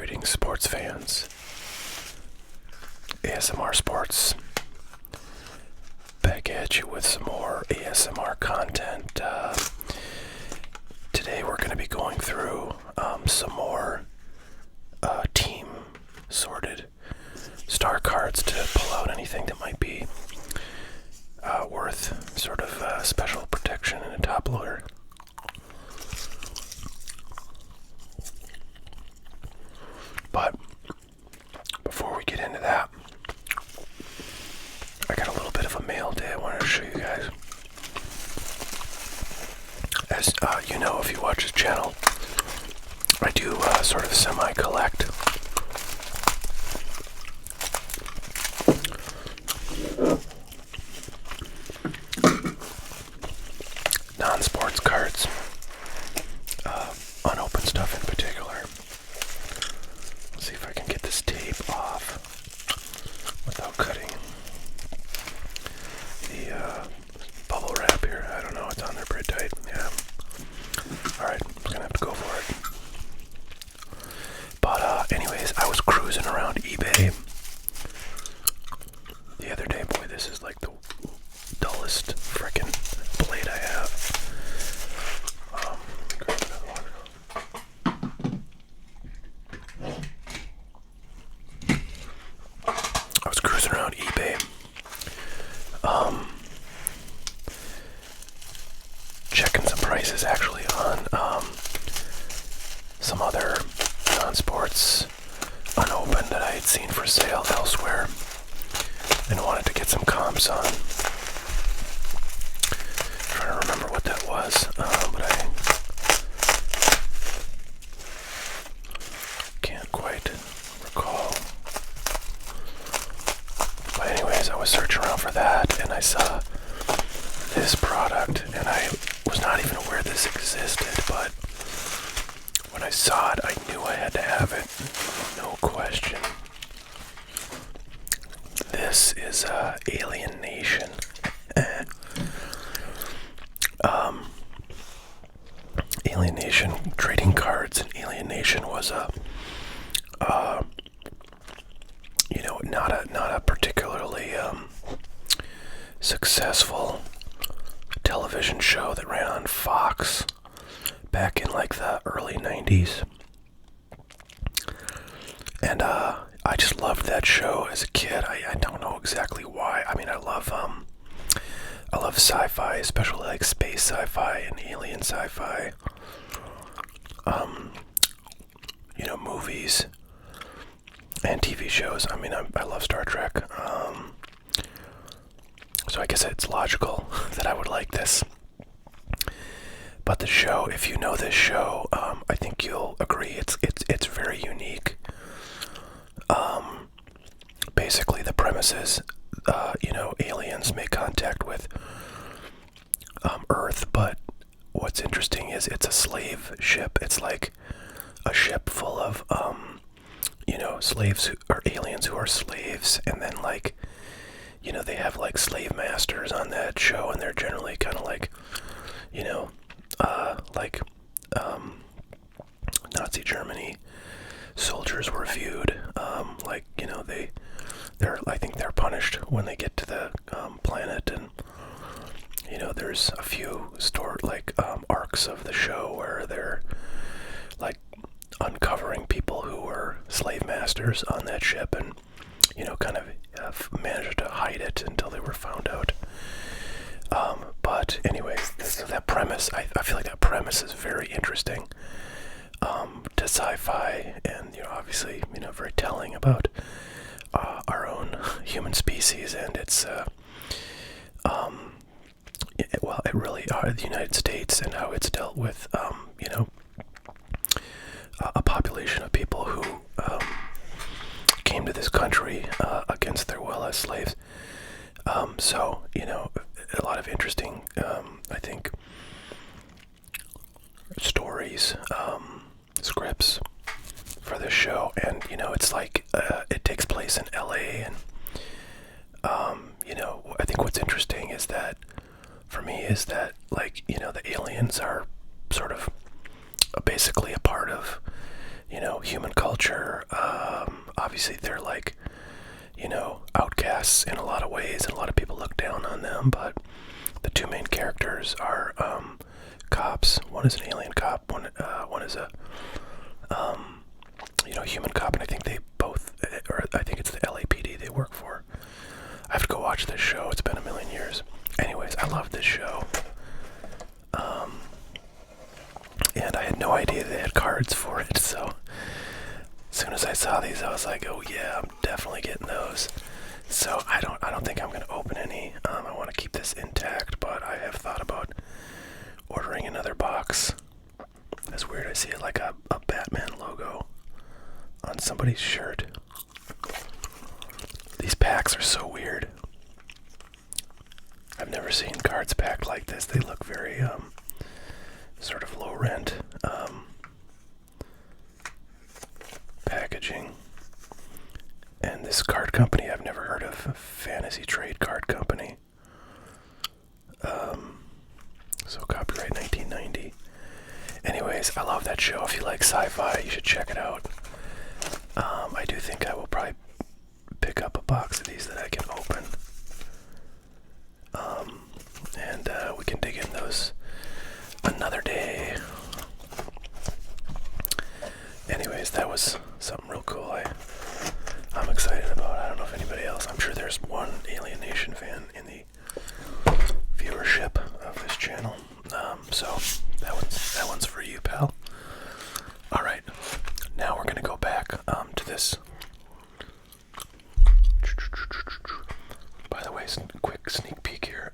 Greetings, sports fans. ASMR Sports. Back at you with some more ASMR content. Today we're going to be going through some more team sorted star cards to pull out anything that might be worth sort of special protection in a top loader. But before we get into that, I got a little bit of a mail day I wanted to show you guys. As you know, if you watch this channel, I do sort of semi-collect non-sports cards, unopened stuff in particular. Let's see if I can get this tape off without cutting the bubble wrap here. I don't know, it's on there pretty tight. Yeah. Alright, I'm gonna have to go for it. But anyways, I was cruising around eBay the other day. Boy, this is like the dullest frickin' blade I have. Grab another one. I was cruising around eBay, checking some prices actually on some other non-sports unopened that I had seen for sale elsewhere and wanted to get some comps on. Trying to remember what that was, but I can't quite recall. But anyways, I was searching around for that and I saw this product, and I was not even aware this existed, but when I saw it, I knew I had to have it. No question. This is Alien Nation. Alien Nation trading cards, and Alien Nation was not a particularly successful television show that ran on Fox back in like the early 90s. And I just loved that show as a kid. I don't know exactly why. I mean, I love sci-fi, especially like space sci-fi and alien sci-fi. Movies and TV shows. I mean, I love Star Trek. So I guess it's logical that I would like this. But the show, if you know this show, I think you'll agree it's very unique. Basically, the premise is, aliens make contact with Earth, but what's interesting is it's a slave ship. It's like a ship full of, slaves or aliens who are slaves, and then they have like slave masters on that show, and they're generally kind of like, Nazi Germany soldiers were viewed, I think they're punished when they get to the planet, and there's a few arcs of the show where they're like uncovering people who were slave masters on that ship, and kind of managed to hide it until they were found out. But anyways, that premise, I feel like that premise is very interesting to sci-fi, and obviously very telling about our own human species, and it's it really the United States and how it's dealt with a population of people who came to this country against their will as slaves. So a lot of interesting I think stories, scripts for this show, and it's like it takes place in LA, and I think what's interesting is that for me is that the aliens are sort of basically a part of human culture. culture. Obviously, they're like, outcasts in a lot of ways, and a lot of people look down on them, but the two main characters are cops. One is an alien cop, one is a human cop, and I think they both, or I think it's the LAPD they work for. I have to go watch this show. It's been a million years. Anyways, I love this show. And I had no idea they had cards for it, so as soon as I saw these, I was like, oh yeah, I'm definitely getting those. So I don't think I'm going to open any. I want to keep this intact, but I have thought about ordering another box. That's weird. I see like a Batman logo on somebody's shirt. These packs are so weird. I've never seen cards packed like this. They look very sort of low rent packaging. And this card company, I've never heard of. Fantasy Trade Card Company. So copyright 1990. Anyways, I love that show. If you like sci-fi, you should check it out. I do think I will probably pick up a box of these that I can open. And we can dig in those another day. Anyways, that was something real cool I'm excited about. I don't know if anybody else. I'm sure there's one Alien Nation fan in the viewership of this channel. So that one's for you, pal. All right, now we're gonna go back to this. By the way, quick sneak peek here.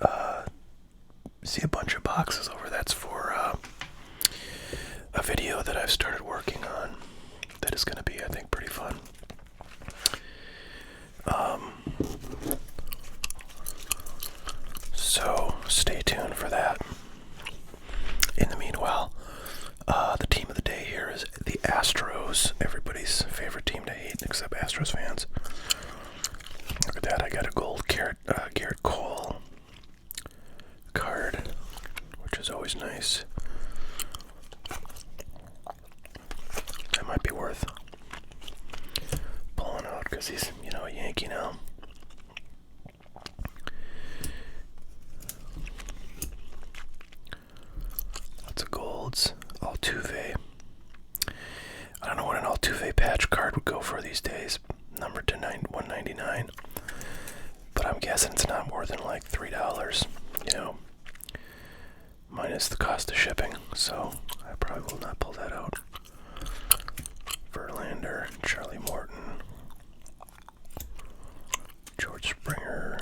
See a bunch of boxes over. That's for a video that I've started working on. That is gonna be, I think, pretty fun. So stay tuned for that. In the meanwhile, the team of the day here is the Astros, everybody's favorite team to hate, except Astros fans. Look at that, I got a gold Garrett Cole card, which is always nice. That might be worth pulling out because he's, a Yankee now. Lots of golds. Altuve. I don't know what an Altuve patch card would go for these days. Numbered to 199. But I'm guessing it's not more than like $3, minus the cost of shipping. So I probably will not pull that out. Verlander, Charlie Morton, George Springer,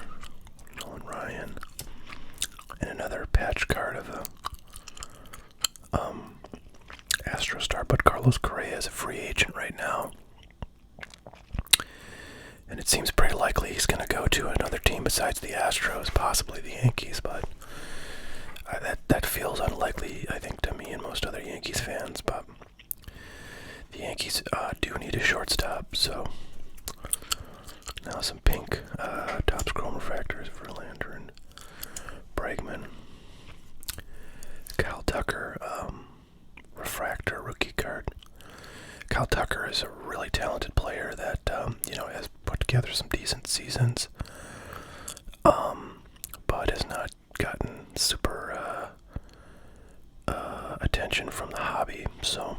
Nolan Ryan, and another patch card of a Astro star, but Carlos Correa is a free agent right now. And it seems pretty likely he's going to go to another team besides the Astros, possibly the Yankees, but that feels unlikely, I think, to me and most other Yankees fans, but the Yankees do need a shortstop, so now some pink Topps Chrome Refractors for Verlander and Bregman. Kyle Tucker, refractor rookie card. Kyle Tucker is a really talented player that has put together some decent seasons, but has not gotten super attention from the hobby. So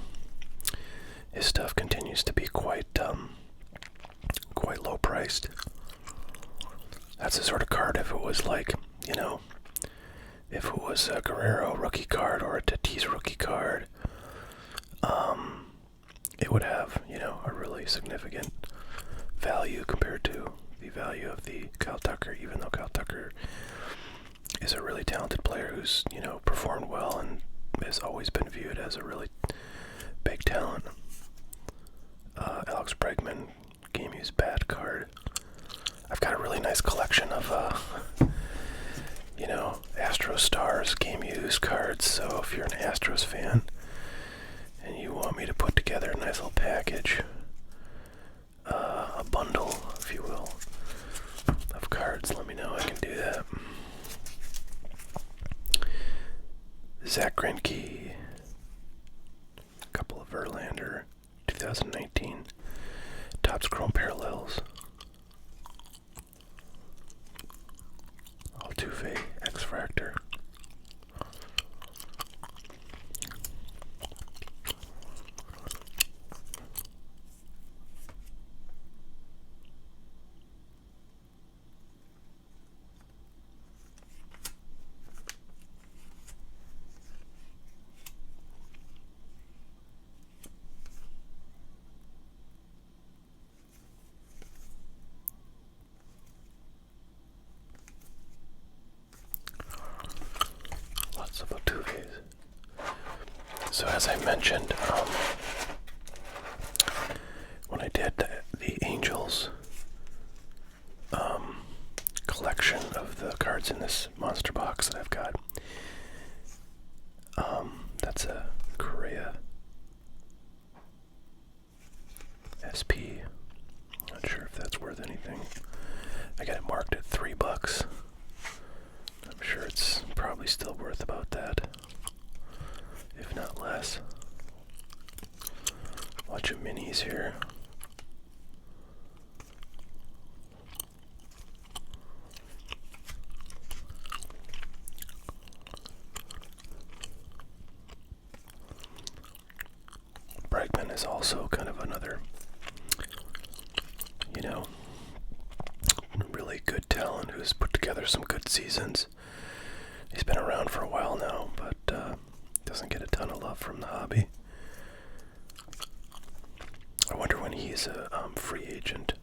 his stuff continues to be quite low priced. That's the sort of card, if it was like, if it was a Guerrero rookie card or a Tatis rookie card, it would have, a really significant value compared to the value of the Kyle Tucker, even though Kyle Tucker is a really talented player who's, performed well and has always been viewed as a really big talent. Alex Bregman, Game Use Bad card. I've got a really nice collection of, Astro Stars Game Use cards, so if you're an Astros fan and you want me to put together a nice little package, a bundle, if you will, of cards, let me know. I can do that. Zach Greinke, a couple of Verlander, 2019 as I mentioned, when I did the Angels collection of the cards in this monster box that I've got, that's a Correa SP. Not sure if that's worth anything. I got it marked at $3. I'm sure it's probably still worth about that, if not less. Bunch of minis here. Bregman is also kind of another, really good talent who's put together some good seasons. He's been around for a while now, but doesn't get a ton of love from the hobby. I wonder when he's a free agent.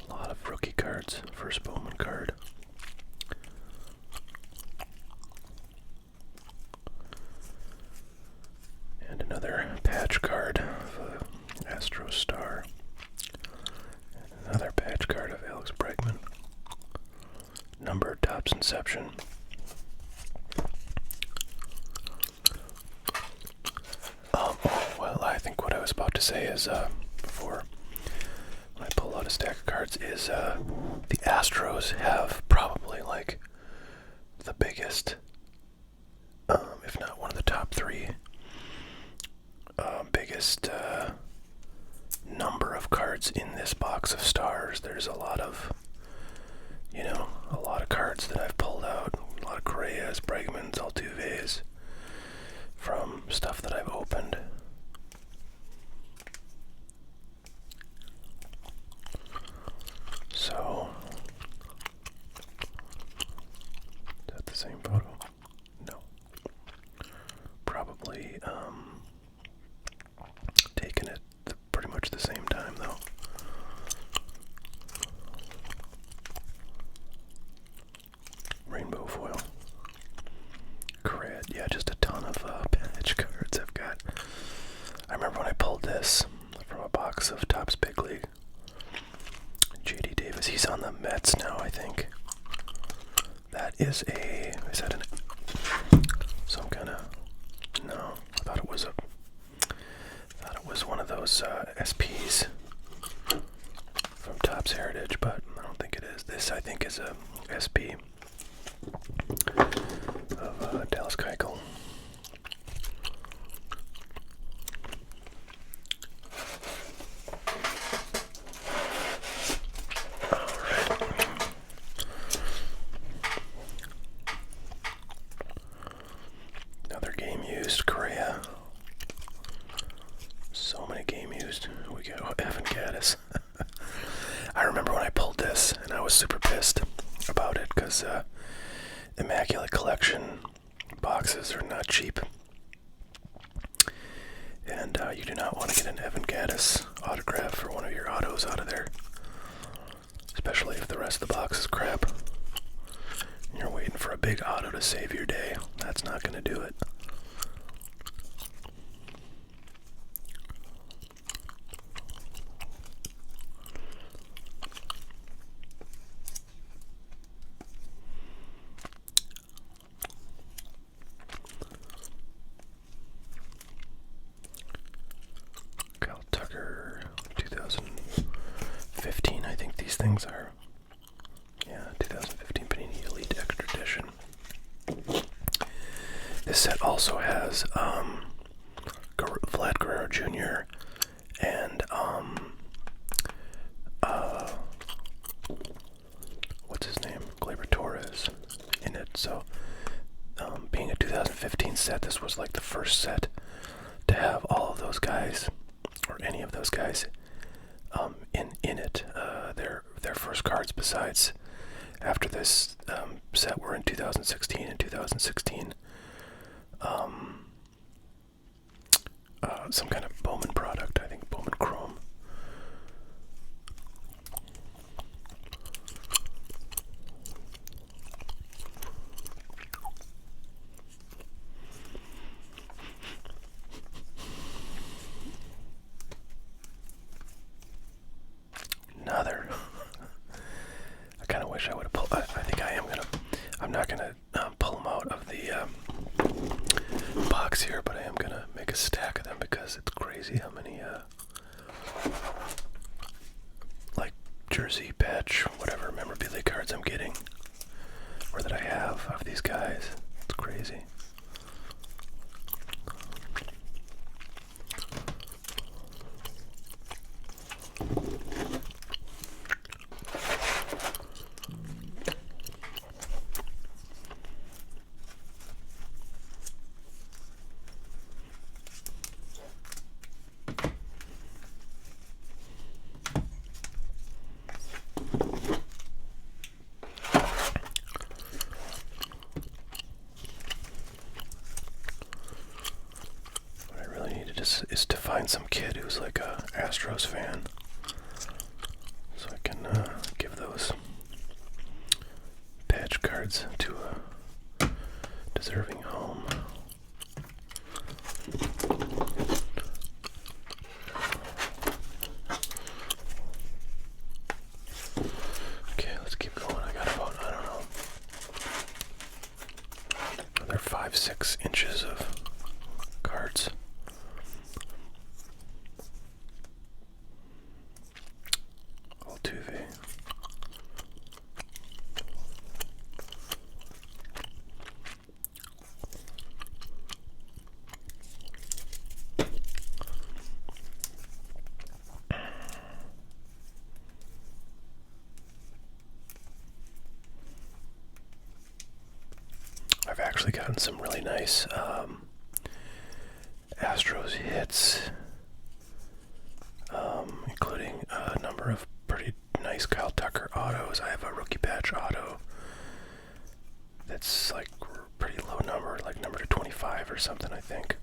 A lot of rookie cards. First Bowman card. And another patch card of Astro star. And another patch card of Alex Bregman. Numbered Topps Inception. Well, I think what I was about to say is, before when I pull out a stack of cards, is the Astros have probably like the biggest, if not one of the top three, biggest number of cards in this box of stars. There's a lot of, a lot of cards that I've pulled out, a lot of Correas, Bregmans, Altuves, from stuff that I've opened. So, is that the same photo? No. Probably taken at pretty much the same time, though. Rainbow foil. Correct. Yeah, just a ton of patch cards I've got. I remember when I pulled this from a box of Topps Big League. J.D. Davis. He's on the Mets now, I think. Is that some kind of, no, I thought it was one of those SPs from Topps Heritage, but I don't think it is. This, I think, is a SP of Dallas Keuchel. Another game used Correa. So many game used. We got Evan Gaddis. I remember when I pulled this, and I was super pissed about it because Immaculate Collection boxes are not cheap, and you do not want to get an Evan Gaddis autograph for one of your autos out of there, especially if the rest of the box is crap. And you're waiting for a big auto to save your day. That's not going to do it. Kyle Tucker, 2015, I think these things are. Yeah, 2015 Panini Elite Extra Edition. This set also has Vlad Guerrero Jr. and what's his name? Gleyber Torres in it. So, being a 2015 set, this was like the first set to have all of those guys, or any of those guys, in it. Their first cards, besides after this set, were in 2016 and 2016. Some kind of Bowman product, I think Bowman Chrome. box here, but I am gonna make a stack of them because it's crazy how many like jersey, patch, whatever memorabilia cards I'm getting, or that I have of these guys. It's crazy. Is to find some kid who's like a Astros fan, so I can give those patch cards to a deserving home. Okay, let's keep going. I got about, I don't know, another 5-6 inches of cards. I've actually gotten some really nice Astros hits, including a number of pretty nice Kyle Tucker autos. I have a rookie patch auto that's like pretty low number, like number to 25 or something, I think.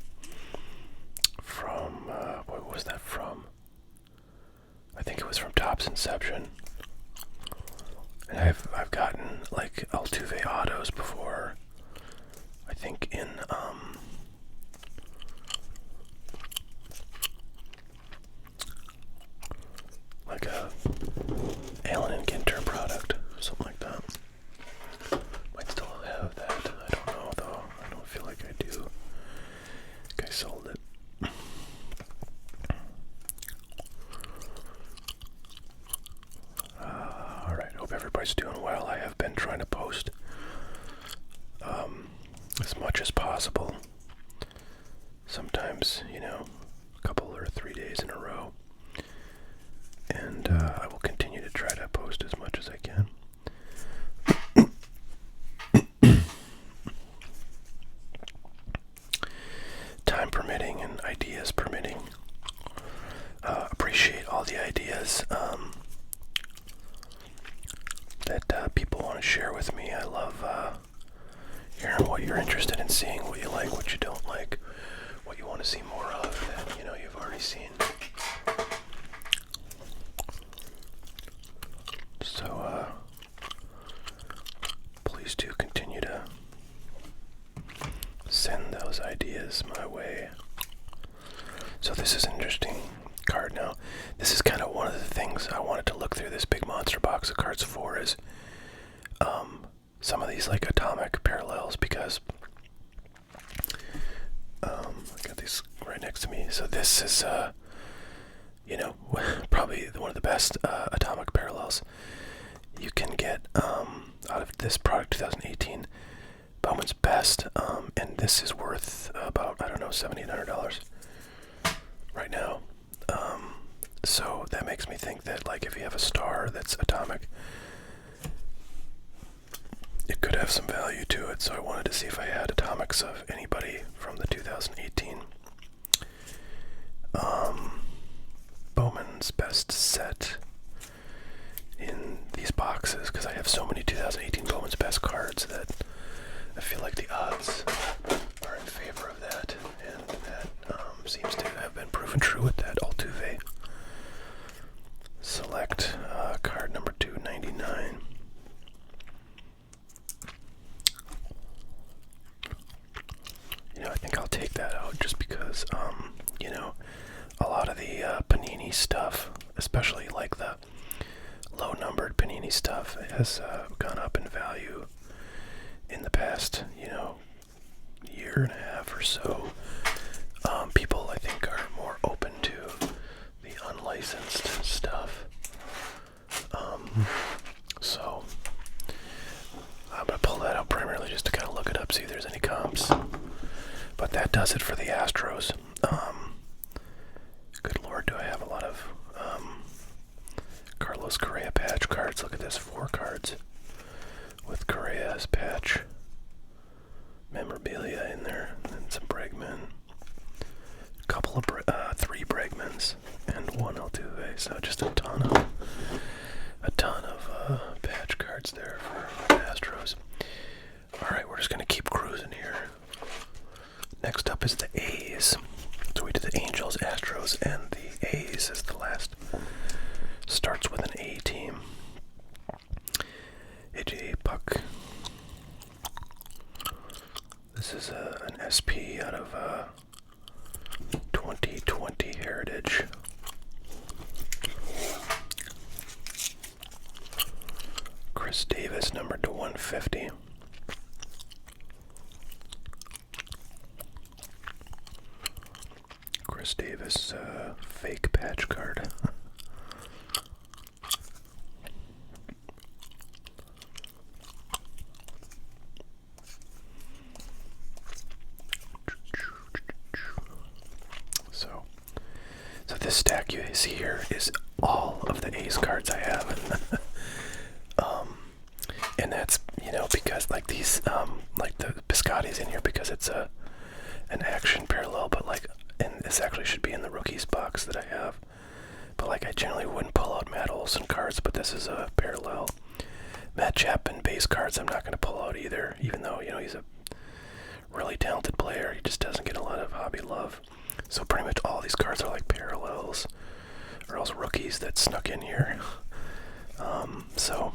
From, what was that from? I think it was from Topps Inception. And I've gotten like Altuve autos before. I think in like a Allen and Ginter product, something like that. Might still have that. I don't know though. I don't feel like I do. I think I sold it. Alright, hope everybody's doing well. I have been trying to post as much as possible. Sometimes, you know, a couple or 3 days in a row. And I will continue to try to post as much as I can. Time permitting and ideas permitting. Appreciate all the ideas that people want to share with me. I love hearing what you're interested in seeing, what you like, what you don't like, what you want to see more of that, you know, you've already seen. So, please do continue to send those ideas my way. So this is an interesting card now. This is kind of one of the things I wanted to look through this big monster box of cards for is some of these like atomic parallels, because I got these right next to me. So this is you know, probably one of the best atomic parallels you can get out of this product, 2018 Bowman's Best, and this is worth about, I don't know, $700-800 right now. So that makes me think that, like, if you have a star that's atomic, it could have some value to it. So I wanted to see if I had atomics of anybody from the 2018 Bowman's Best set in these boxes, because I have so many 2018 Bowman's Best cards that I feel like the odds are in favor of that, and that seems to have been proven true with that Altuve Select card number 299. You know, I think I'll take that out just because, you know, a lot of the Panini stuff, especially like the low-numbered Panini stuff, has gone up in value in the past, you know, year and a half whatever. So people, I think, are more open to the unlicensed stuff. So I'm gonna pull that out primarily just to kind of look it up, see if there's any comps. But that does it for the Astros. Good Lord, do I have a lot of Carlos Correa patch cards. Look at this, 4 cards with Correa's patch memorabilia in there, and some Bregman, a couple of 3 Bregmans, and 1 Altuve. So just a ton of patch cards there for the Astros. All right, we're just gonna keep cruising here. Next up is the A's. So we did the Angels, Astros, and the A's as the last. Starts with an A team. AJ Puck. This is an SP out of 2020 Heritage. Chris Davis, numbered to 150. Chris Davis, fake patch card. So this stack you see here is all of the A's cards I have. And that's, because like these, like the Piscotty's in here because it's an action parallel, but and this actually should be in the rookies box that I have. But I generally wouldn't pull out Matt Olson cards, but this is a parallel. Matt Chapman base cards I'm not going to pull out either, even though, he's a really talented player. He just doesn't get a lot of hobby love. So pretty much all these cards are like parallels, or else rookies that snuck in here. So,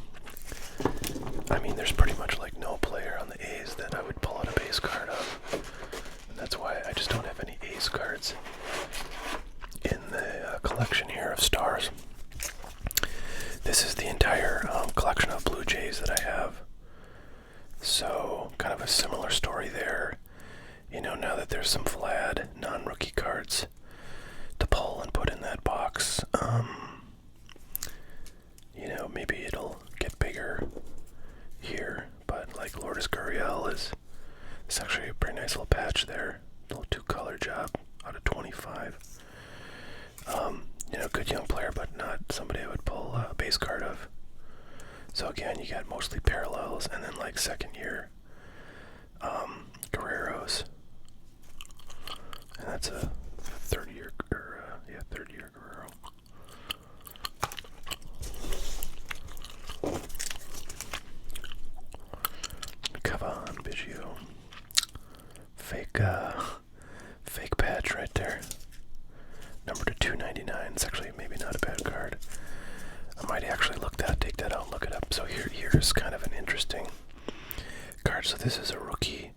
there's pretty much no player on the A's that I would pull out a base card of. And that's why I just don't have any A's cards in the collection here of stars. This is the entire collection of Bluejays that I have. So, kind of a similar story there. Now that there's some Vlad non-rookie cards to pull and put in that box, maybe it'll get bigger here. But Lourdes Gurriel is actually a pretty nice little patch there. Little 2-color job out of 25. Good young player, but not somebody I would pull a base card of. So again, you got mostly parallels, and then second year Guerreros. And that's a third year Guerrero. Cavan Biggio. Fake patch right there. Number to 299. It's actually maybe not a bad card. I might actually take that out and look it up. So here's kind of an interesting card. So this is a rookie.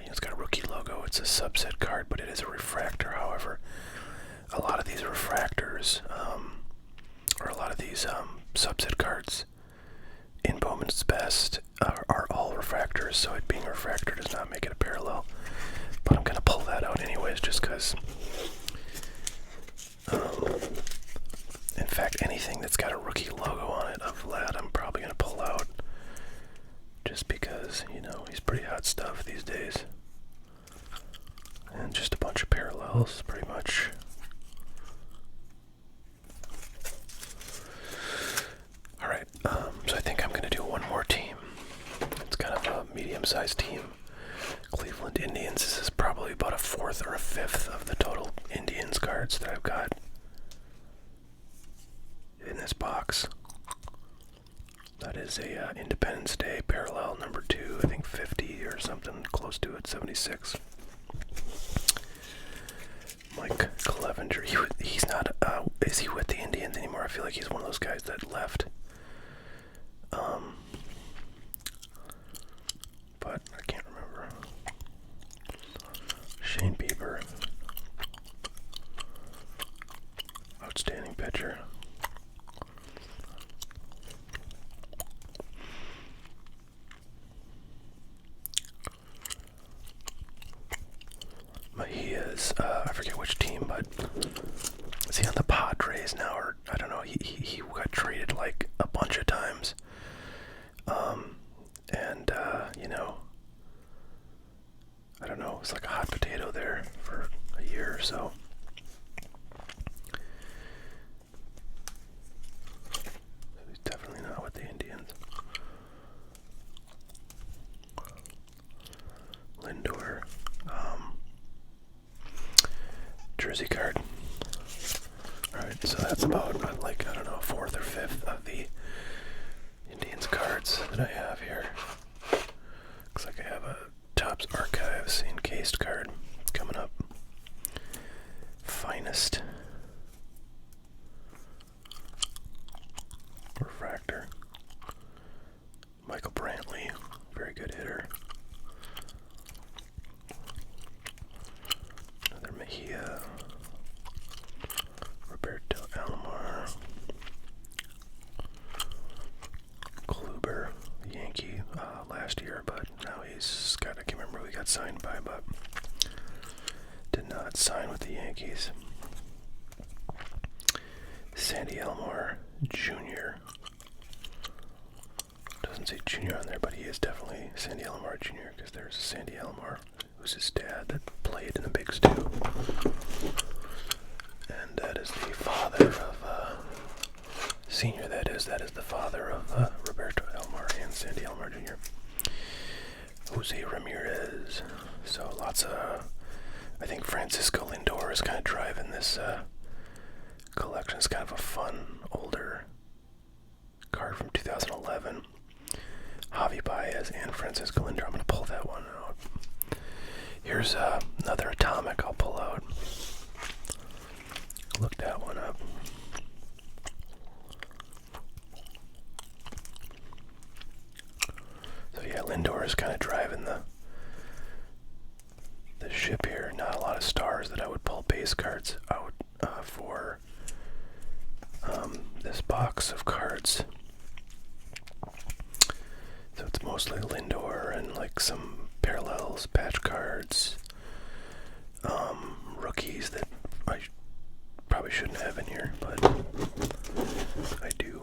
It's got a rookie logo. It's a subset card, but it is a refractor. However, a lot of these refractors, or a lot of these subset cards in Bowman's Best are all refractors. So it being a refractor does not make it a parallel. But I'm going to pull that out anyways, just because. In fact, anything that's got a rookie logo on it of Vlad, I'm probably going to pull out. Just because, he's pretty hot stuff these days. And just a bunch of parallels, pretty much. Alright, so I think I'm going to do one more team. It's kind of a medium-sized team. Cleveland Indians. This is probably about a 4th or a 5th of the total Indians cards that I've got in this box. That is a Independence Day parallel number 2, I think 50 or something close to it, 76. Mike Clevenger. He's not. Is he with the Indians anymore? I feel like he's one of those guys that left. But I can't remember. Shane Bieber. Outstanding pitcher. Mejia's, I forget which team, but is he on the Padres now, or I don't know. He got traded like a bunch of times, and you know, I don't know. It's like a hot potato there for a year or so. He's definitely not with the Indians. Lindor, jersey card. Alright, so that's about, like, I don't know, 4th or 5th of the Indians cards that I have here. Looks like I have a Topps Archives encased card coming up. Finest. Refractor. Michael Brantley, very good hitter. Another Mejia. Roberto Alomar. Kluber, Yankee, last year, but now he's got, I can't remember who he got signed by, but did not sign with the Yankees. Sandy Alomar Jr. Doesn't say Jr. on there, but he is definitely Sandy Alomar Jr. because there's a Sandy Alomar who's his dad that played in the Bigs too. And that is the father of, senior that is the father of Roberto Alomar and Sandy Alomar Jr. Jose Ramirez. So lots of, I think Francisco Lindor is kind of driving this collection. It's kind of a fun, older card from 2011. Javi Baez and Francisco Lindor. I'm going to pull that one out. Here's another Atomic I'll pull out. Look that one up. So yeah, Lindor is kind of driving the ship here. Not a lot of stars that I would pull base cards out for this box of cards. So it's mostly Lindor and like some parallels, patch cards, rookies that I probably shouldn't have in here, but I do.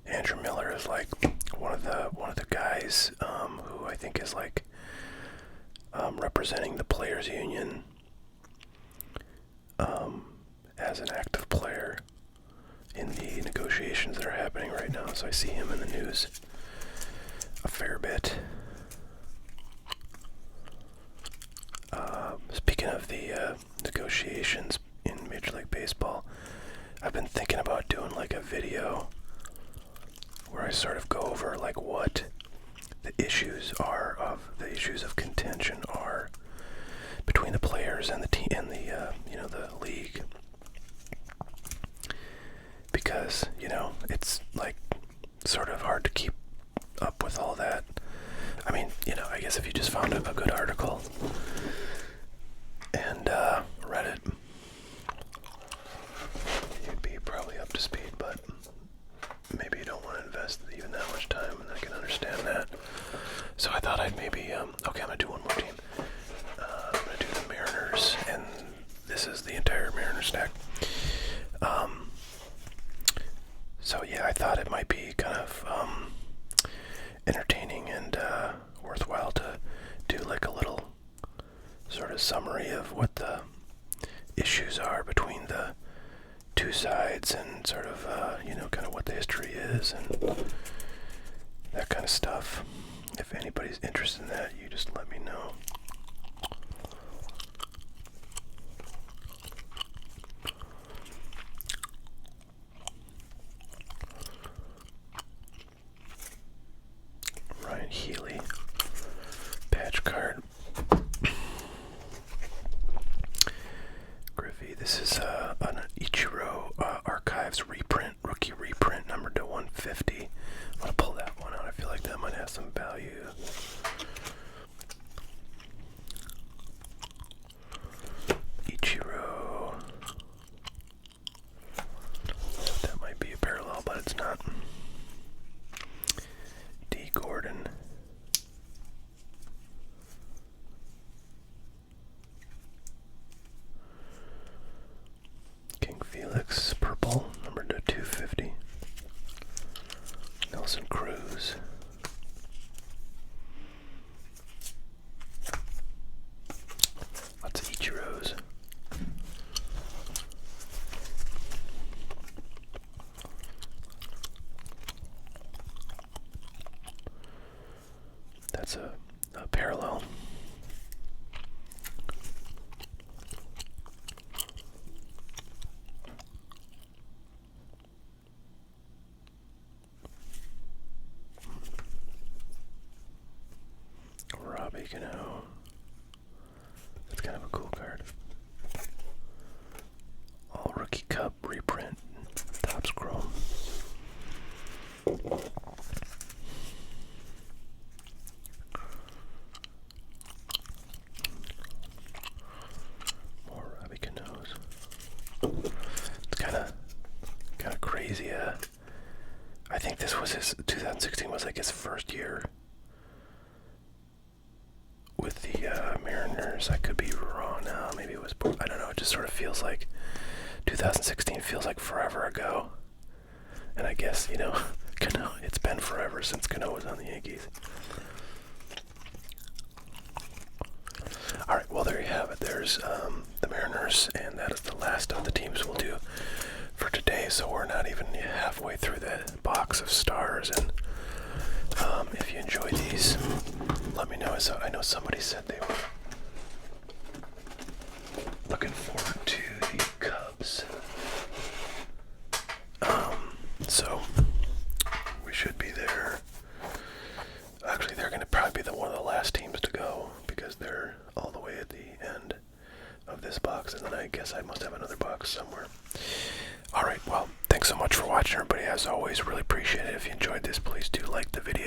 Andrew Miller is like one of the guys who I think is like representing the players union as an active player in the negotiations that are happening right now. So I see him in the news a fair bit. Speaking of the negotiations in Major League Baseball, I've been thinking about doing like a video where I sort of go over like what the issues of contention are between the players and the team and the the league, because it's like sort of hard to keep up with all that. I mean, I guess if you just found a good article and read it, you'd be probably up to speed, but maybe you don't want to invest even that much time, and I can understand that. So I thought I'd maybe, okay, I'm going to do one more team. I'm going to do the Mariners, and this is the entire Mariners stack. So yeah, I thought it might be kind of entertaining and worthwhile to do like a little sort of summary of what the issues are between the two sides, and sort of kind of what the history is and that kind of stuff. If anybody's interested in that, you just let me know. Ryan Healy, patch card. Griffey, this is an Ichiro Archives reprint, rookie reprint, numbered to 150. I'm going to pull that one out. I feel like that might have some value. parallel. Robbie Cano. That's kind of a cool card. All Rookie Cup reprint. Topps Chrome. More Robbie Canos. It's kind of crazy. I think this was his 2016 was like his first year with the Mariners. I could be wrong now. Maybe it was, I don't know. It just sort of feels like 2016 feels like forever ago. And I guess, you know, Cano, it's been forever since Cano was on the Yankees. Alright, well, there you have it. There's the Mariners, and that is the last of the teams we'll do for today. So we're not even halfway through the box of stars. And if you enjoy these, let me know. So I know somebody said they were looking forward to the Cubs. So we should be there. Actually, they're going to probably be one of the last teams to go because they're all the way at the end of this box, and then I guess I must have another box somewhere. Alright, well, thanks so much for watching, everybody. As always, really appreciate it. If you enjoyed this, please do like the video.